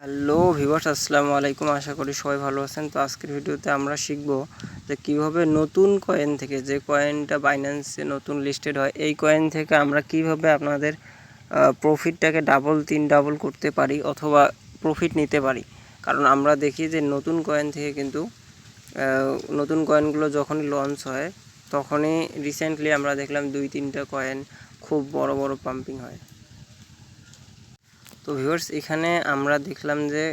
Hello viewers, আসসালামু আলাইকুম। আশা করি সবাই ভালো আছেন। তো আজকের ভিডিওতে আমরা শিখব যে কীভাবে নতুন কয়েন থেকে, যে কয়েনটা বাইন্যান্সে নতুন লিস্টেড হয়, এই কয়েন থেকে আমরা কিভাবে আপনাদের প্রফিটটাকে ডাবল 3 ডাবল করতে পারি অথবা প্রফিট নিতে পারি। কারণ আমরা দেখি যে নতুন কয়েন থেকে কিন্তু নতুন কয়েনগুলো যখনই লঞ্চ হয় তখনই রিসেন্টলি আমরা দেখলাম 2-3টা কয়েন খুব বড় বড় পাম্পিং হয়। তো ভিউয়ার্স, এখানে আমরা দেখলাম যে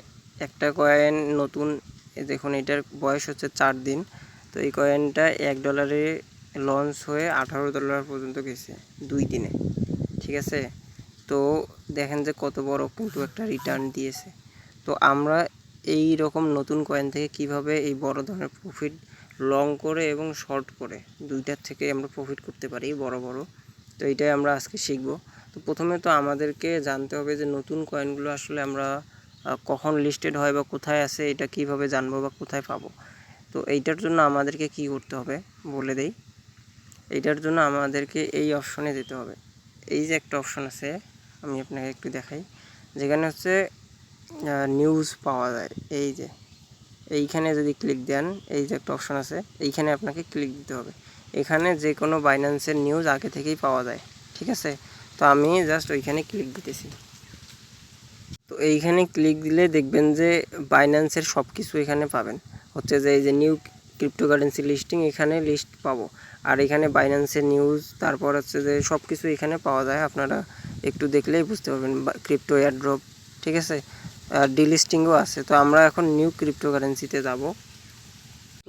একটা কয়েন নতুন, দেখুন এটার বয়স হচ্ছে 4 দিন। তো এই কয়েনটা $1 লঞ্চ হয়ে $18 পর্যন্ত গেছে 2 দিনে, ঠিক আছে। তো দেখেন যে কত বড় কিন্তু একটা রিটার্ন দিয়েছে। তো আমরা এই রকম নতুন কয়েন থেকে কিভাবে এই বড় ধরনের প্রফিট লং করে এবং শর্ট করে দুইটার থেকে আমরা প্রফিট করতে পারি বড় বড়, তো এইটাই আমরা আজকে শিখব। তো প্রথমে তো আমাদেরকে জানতে হবে যে নতুন কয়েনগুলো আসলে আমরা কখন লিস্টেড হয় বা কোথায় আছে, এটা কিভাবে জানবো বা কোথায় পাবো। তো এইটার জন্য আমাদেরকে কি করতে হবে বলে দেই। এইটার জন্য আমাদেরকে এই অপশনে যেতে হবে। এই যে একটা অপশন আছে, আমি আপনাকে একটু দেখাই, যেখানে হচ্ছে নিউজ পাওয়া যায়। এই যে এইখানে যদি ক্লিক দেন, এই যে একটা অপশন আছে, এইখানে আপনাকে ক্লিক দিতে হবে। এখানে যে কোনো বাইন্যান্সের নিউজ আগে থেকেই পাওয়া যায়, ঠিক আছে। তো আমি জাস্ট ওইখানে ক্লিক দিতেছি। তো এইখানে ক্লিক দিলে দেখবেন যে বাইন্যান্সের সব কিছু এখানে পাবেন। হচ্ছে যে এই যে নিউ ক্রিপ্টোকারেন্সি লিস্টিং, এখানে লিস্ট পাবো। আর এখানে বাইন্যান্সের নিউজ, তারপর হচ্ছে যে সব কিছু এখানে পাওয়া যায়। আপনারা একটু দেখলেই বুঝতে পারবেন। ক্রিপ্টো এয়ারড্রপ, ঠিক আছে, ডিলিস্টিংও আছে। তো আমরা এখন নিউ ক্রিপ্টোকারেন্সিতে যাব।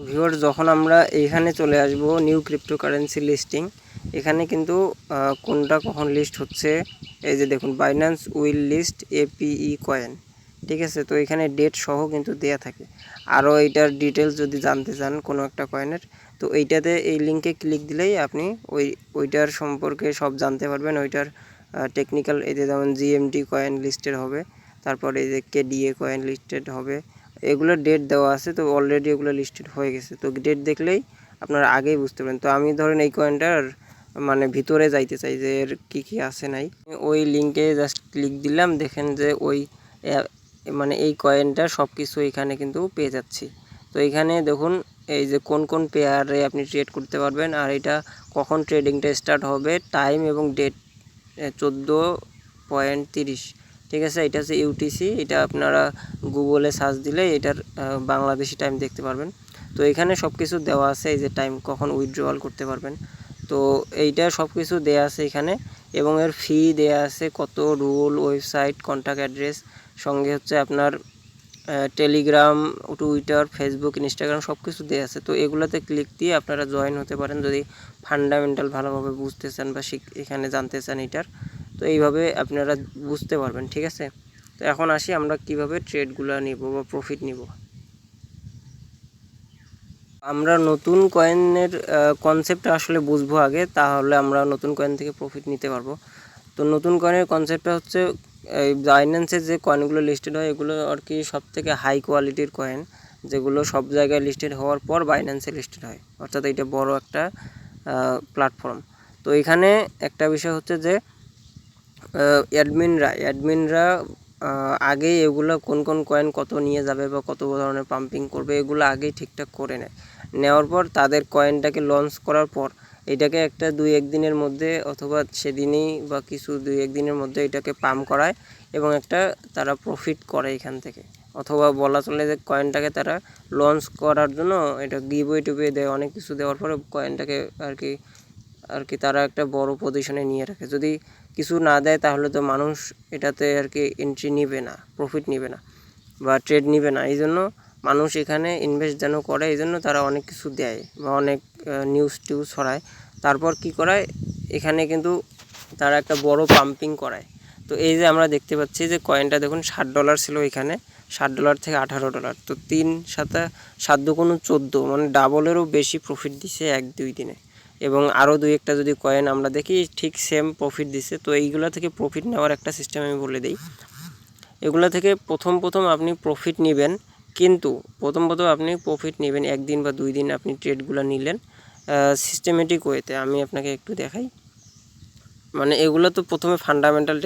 ভিউয়ার্স, যখন আমরা এইখানে চলে আসব নিউ ক্রিপ্টোকারেন্সি লিস্টিং, এখানে কিন্তু কোনটা কখন লিস্ট হচ্ছে, এই যে দেখুন বাইন্যান্স উইল লিস্ট এপিই কয়েন, ঠিক আছে। তো এখানে ডেট সহ কিন্তু দেয়া থাকে। আরও এইটার ডিটেলস যদি জানতে চান কোনো একটা কয়েনের, তো এইটাতে এই লিঙ্কে ক্লিক দিলেই আপনি ওইটার সম্পর্কে সব জানতে পারবেন। ওইটার টেকনিক্যাল, এই যে যেমন জিএমটি কয়েন লিস্টেড হবে, তারপরে এই যে কেডিএ কয়েন লিস্টেড হবে, এগুলো ডেট দেওয়া আছে। তো অলরেডি এগুলো লিস্টেড হয়ে গেছে। তো ডেট দেখলেই আপনারা আগেই বুঝতে পারেন। তো আমি ধরেন এই কয়েনটার মানে ভিতরে যাইতে চাই যে এর কী আছে নাই, ওই লিঙ্কে জাস্ট ক্লিক দিলাম। দেখেন যে ওই মানে এই কয়েনটার সব কিছু এখানে কিন্তু পেয়ে যাচ্ছি। তো এখানে দেখুন এই যে কোন কোন পেয়ারে আপনি ট্রেড করতে পারবেন, আর এটা কখন ট্রেডিংটা স্টার্ট হবে, টাইম এবং ডেট 14:30, ঠিক আছে। এটা হচ্ছে ইউটিসি। এটা আপনারা গুগলে সার্চ দিলে এটার বাংলাদেশি টাইম দেখতে পারবেন। তো এখানে সব কিছু দেওয়া আছে, এই যে টাইম কখন উইথড্রয়াল করতে পারবেন। তো এইটা সব কিছু দেওয়া আছে এখানে, এবং এর ফি দেওয়া আছে কত, রুল, ওয়েবসাইট, কন্ট্যাক্ট অ্যাড্রেস, সঙ্গে হচ্ছে আপনার টেলিগ্রাম, টুইটার, ফেসবুক, ইনস্টাগ্রাম সব কিছু দেওয়া আছে। তো এগুলোতে ক্লিক দিয়ে আপনারা জয়েন হতে পারেন যদি ফান্ডামেন্টাল ভালোভাবে বুঝতে চান বা এখানে জানতে চান এটার। তো এইভাবে আপনারা বুঝতে পারবেন, ঠিক আছে। তো এখন আসি আমরা কিভাবে ট্রেডগুলো নিব বা প্রফিট নিব। আমরা নতুন কয়েনের কনসেপ্টটা আসলে বুঝবো আগে, তাহলে আমরা নতুন কয়েন থেকে প্রফিট নিতে পারবো। তো নতুন কয়েনের কনসেপ্টটা হচ্ছে এই বাইন্যান্সের যে কয়েনগুলো লিস্টেড হয় এগুলো আর কি সব থেকে হাই কোয়ালিটির কয়েন, যেগুলো সব জায়গায় লিস্টেড হওয়ার পর বাইন্যান্সে লিস্টেড হয়, অর্থাৎ এটা বড় একটা প্ল্যাটফর্ম। তো এখানে একটা বিষয় হচ্ছে যে অ্যাডমিনরা আগেই এগুলো কোন কোন কয়েন কত নিয়ে যাবে বা কত ধরনের পাম্পিং করবে এগুলো আগেই ঠিকঠাক করে নেওয়ার পর তাদের কয়েনটাকে লঞ্চ করার পর এটাকে একটা 2-1 দিনের মধ্যে অথবা সেদিনই বা কিছু 2-1 দিনের মধ্যে এটাকে পাম্প করায় এবং একটা তারা প্রফিট করে এখান থেকে। অথবা বলা চলে যে কয়েনটাকে তারা লঞ্চ করার জন্য এটা গিভওয়ে টিভওয়ে দেয়, অনেক কিছু দেওয়ার পরে কয়েনটাকে আর কি তারা একটা বড় পজিশনে নিয়ে রাখে। যদি কিছু না দেয় তাহলে তো মানুষ এটাতে আর কি এন্ট্রি নিবে না, প্রফিট নিবে না বা ট্রেড নিবে না। এই জন্য মানুষ এখানে ইনভেস্ট যেন করে, এই জন্য তারা অনেক কিছু দেয় বা অনেক নিউজ টিউজ ছড়ায়। তারপর কি করায়, এখানে কিন্তু তারা একটা বড় পাম্পিং করায়। তো এই যে আমরা দেখতে পাচ্ছি যে কয়েনটা দেখুন $60 ছিল, এখানে $60 থেকে $18। তো 3-7-7-14, মানে ডাবলেরও বেশি প্রফিট দিছে 1-2 দিনে। এবং আরও 2-1টা যদি কয়েন আমরা দেখি ঠিক সেম প্রফিট দিছে। তো এইগুলো থেকে প্রফিট নেওয়ার একটা সিস্টেম আমি বলে দিই। এগুলো থেকে প্রথম আপনি প্রফিট নেবেন, কিন্তু প্রথম আপনি প্রফিট নেবেন 1 দিন বা 2 দিন আপনি ট্রেডগুলো নিলেন সিস্টেমেটিক ওয়েতে। আমি আপনাকে একটু দেখাই। মানে এগুলো তো প্রথমে ফান্ডামেন্টাল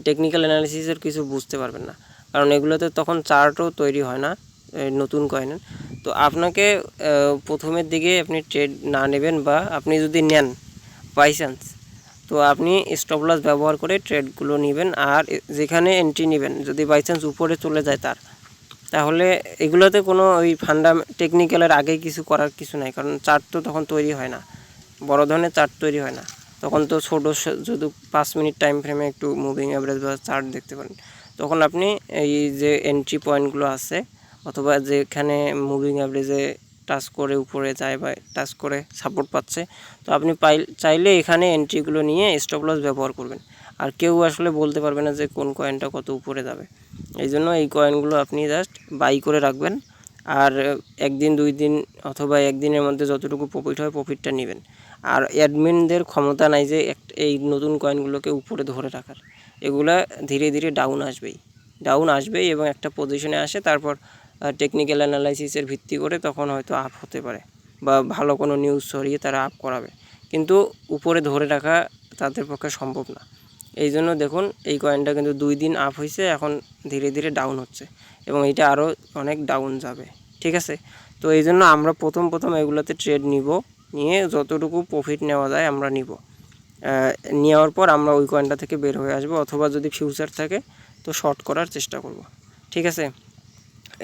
টেকনিক্যাল অ্যানালিসিসের কিছু বুঝতে পারবেন না, কারণ এগুলোতে তখন চার্টও তৈরি হয় না নতুন কয়েনের। তো আপনাকে প্রথমের দিকে আপনি ট্রেড না নেবেন, বা আপনি যদি নেন বাই চান্স, তো আপনি স্টপ লস ব্যবহার করে ট্রেডগুলো নেবেন। আর যেখানে এন্ট্রি নেবেন যদি বাই চান্স উপরে চলে যায় তাহলে এগুলোতে কোনো ওই টেকনিক্যালের আগে কিছু করার কিছু নাই, কারণ চার্ট তো তখন তৈরি হয় না, বড় ধরনের চার্ট তৈরি হয় না তখন। তো ছোটো যদি 5 মিনিট টাইম ফ্রেমে একটু মুভিং অ্যাভারেজ বা চার্ট দেখতে পারেন, তখন আপনি এই যে এন্ট্রি পয়েন্টগুলো আছে, অথবা যেখানে মুভিং অ্যাভারেজে টাচ করে উপরে যায় বা টাচ করে সাপোর্ট পাচ্ছে, তো আপনি চাইলে এখানে এন্ট্রিগুলো নিয়ে স্টপ লস ব্যবহার করবেন। আর কেউ আসলে বলতে পারবে না যে কোন কয়েনটা কত উপরে যাবে। এই জন্য এই কয়েনগুলো আপনি জাস্ট বাই করে রাখবেন, আর একদিন 2 দিন অথবা একদিনের মধ্যে যতটুকু প্রফিট হয় প্রফিটটা নেবেন। আর অ্যাডমিনদের ক্ষমতা নাই যে এই নতুন কয়েনগুলোকে উপরে ধরে রাখার। এগুলা ধীরে ধীরে ডাউন আসবেই এবং একটা পজিশনে আসে, তারপর টেকনিক্যাল অ্যানালাইসিসের ভিত্তি করে তখন হয়তো আপ হতে পারে, বা ভালো কোনো নিউজ ছড়িয়ে তারা আপ করাবে, কিন্তু উপরে ধরে রাখা তাদের পক্ষে সম্ভব না। এই জন্য দেখুন এই কয়েনটা কিন্তু 2 দিন আপ হয়েছে, এখন ধীরে ধীরে ডাউন হচ্ছে এবং এটা আরও অনেক ডাউন যাবে, ঠিক আছে। তো এই জন্য আমরা প্রথম এগুলোতে ট্রেড নিয়ে যতটুকু প্রফিট নেওয়া যায় আমরা নিব। নেওয়ার পর আমরা ওই কয়েনটা থেকে বের হয়ে আসবো, অথবা যদি ফিউচার থাকে তো শর্ট করার চেষ্টা করব, ঠিক আছে।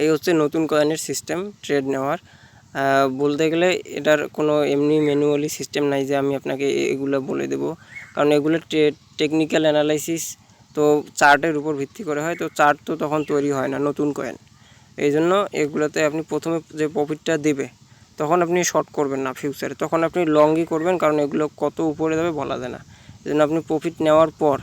এই হচ্ছে নতুন কয়েনের সিস্টেম ট্রেড নেওয়ার। বলতে গেলে এটার কোনো এমনি ম্যানুয়ালি সিস্টেম নাই যে আমি আপনাকে এগুলো বলে দেব, কারণ এগুলো টেকনিক্যাল অ্যানালাইসিস তো চার্টের উপর ভিত্তি করে হয়, তো চার্ট তো তখন তৈরি হয় না নতুন কয়েন। এই জন্য এগুলোতে আপনি প্রথমে যে প্রফিটটা দেবে তখন আপনি শর্ট করবেন না ফিউচারে, তখন আপনি লংই করবেন, কারণ এগুলো কত উপরে যাবে বলা যায় না। এই জন্য আপনি প্রফিট নেওয়ার পর